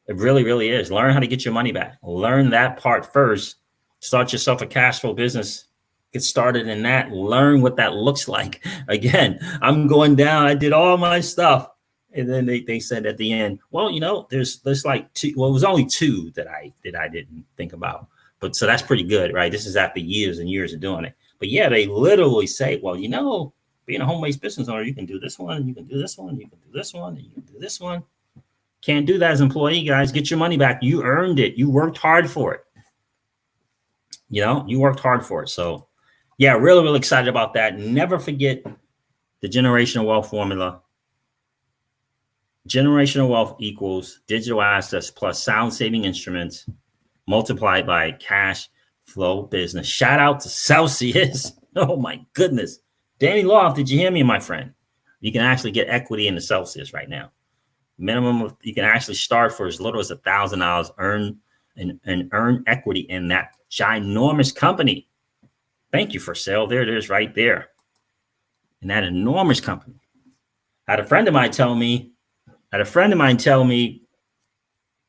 It really, really is. Learn how to get your money back. Learn that part first. Start yourself a cash flow business. Get started in that. Learn what that looks like. Again, I'm going down. I did all my stuff. And then they said at the end, well, you know, there's like two. Well, it was only two that I didn't think about. But so that's pretty good, right? This is after years and years of doing it. But yeah, they literally say, well, you know, being a home-based business owner, you can do this one, you can do this one, you can do this one, and you can do this one. Can't do that as an employee, guys. Get your money back. You earned it. You worked hard for it. You know, you worked hard for it. So yeah, really, really excited about that. Never forget the generational wealth formula. Generational wealth equals digital assets plus sound saving instruments multiplied by cash flow business. Shout out to Celsius. Oh my goodness. Danny Loft, did you hear me, my friend? You can actually get equity in the Celsius right now. Minimum of, you can actually start for as little as $1,000, earn equity in that ginormous company. Thank you for sale. There it is right there. In that enormous company. I had a friend of mine tell me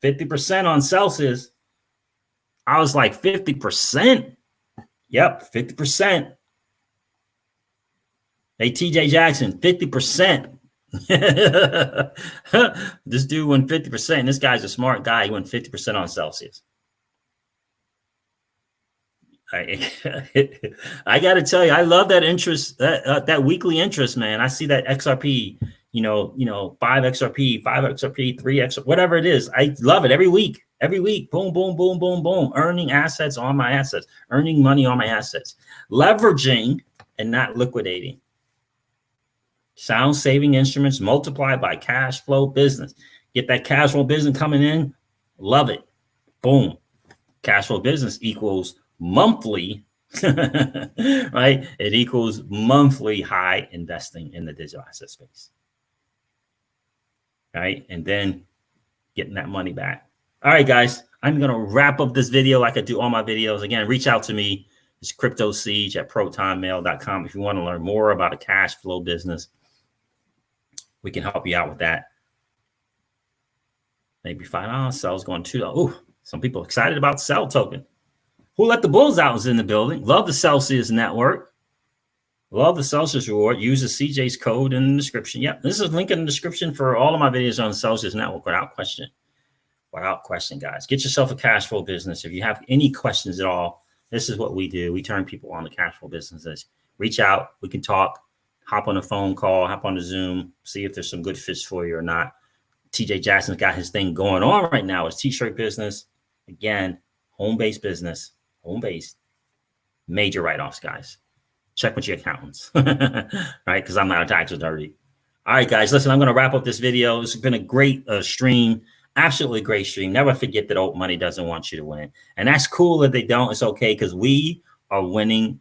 50% on Celsius. I was like, 50%? Yep, 50%. Hey, TJ Jackson, 50%. This dude went 50%. This guy's a smart guy. He went 50% on Celsius. I got to tell you, I love that interest, that weekly interest, man. I see that XRP, you know, 5 XRP, 3 XRP, whatever it is. I love it every week. Boom, boom, boom, boom, boom. Earning assets on my assets, earning money on my assets, leveraging and not liquidating. Sound saving instruments multiplied by cash flow business. Get that cash flow business coming in. Love it. Boom. Cash flow business equals monthly, right? It equals monthly high investing in the digital asset space, right? And then getting that money back. All right, guys, I'm going to wrap up this video like I do all my videos. Again, reach out to me. It's cryptosiege@protonmail.com if you want to learn more about a cash flow business. We can help you out with that. Maybe $5. Cell's going $2. Oh, some people excited about Cell token. Who let the bulls out is in the building. Love the Celsius network. Love the Celsius reward. Use the CJ's code in the description. Yep, this is link in the description for all of my videos on the Celsius network without question. Without question, guys. Get yourself a cash flow business. If you have any questions at all, this is what we do. We turn people on to cash flow businesses. Reach out. We can talk. Hop on a phone call. Hop on the Zoom. See if there's some good fits for you or not. TJ Jackson's got his thing going on right now. His t-shirt business. Again, home-based business. Home-based. Major write-offs, guys. Check with your accountants. Right? Because I'm not a tax authority. All right, guys. Listen, I'm going to wrap up this video. It's been a great stream. Absolutely great stream. Never forget that old money doesn't want you to win. And that's cool if they don't. It's okay because we are winning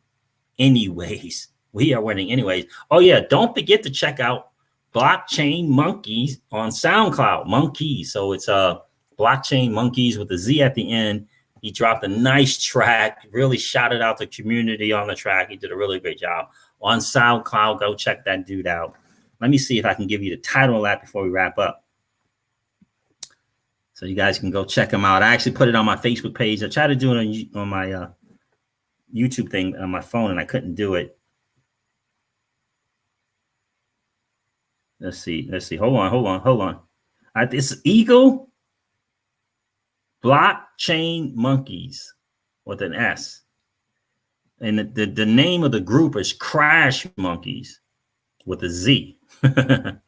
anyways. We are winning anyways. Oh, yeah. Don't forget to check out Blockchain Monkeys on SoundCloud. Monkeys. So it's Blockchain Monkeys with a Z at the end. He dropped a nice track. Really shouted out the community on the track. He did a really great job. On SoundCloud, go check that dude out. Let me see if I can give you the title of that before we wrap up. So you guys can go check him out. I actually put it on my Facebook page. I tried to do it on my YouTube thing on my phone, and I couldn't do it. Let's see. Hold on. It's Eagle Blockchain Monkeys with an S. And the name of the group is Crash Monkeys with a Z. And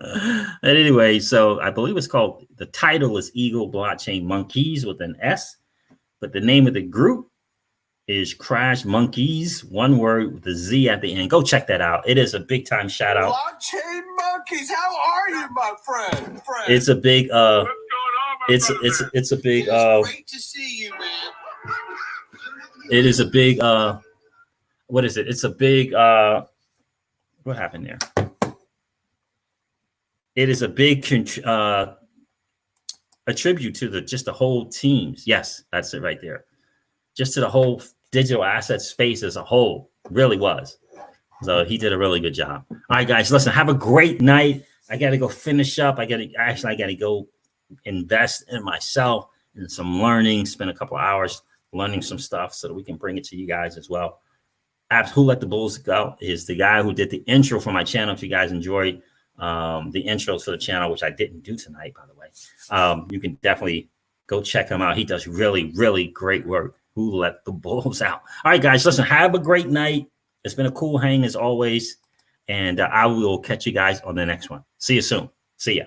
anyway, so I believe it's called, the title is Eagle Blockchain Monkeys with an S, but the name of the group is Crash Monkeys, one word with a Z at the end. Go check that out. It is a big time shout out. Blockchain Monkeys, how are you, my friend? It's a big What's going on, my it's a big great to see you, man. It is a big what is it? It's a big what happened there? It is a big attribute to just the whole teams. Yes, that's it right there. Just to the whole digital asset space as a whole, really was. So he did a really good job. All right, guys, listen, have a great night. I got to go finish up. I got to go invest in myself and some learning, spend a couple of hours learning some stuff so that we can bring it to you guys as well. Who Let the Bulls Go is the guy who did the intro for my channel. If you guys enjoyed the intros for the channel, which I didn't do tonight, by the way, you can definitely go check him out. He does really, really great work. Who Let the Bulls Out. All right, guys, listen, have a great night. It's been a cool hang as always. And I will catch you guys on the next one. See you soon. See ya.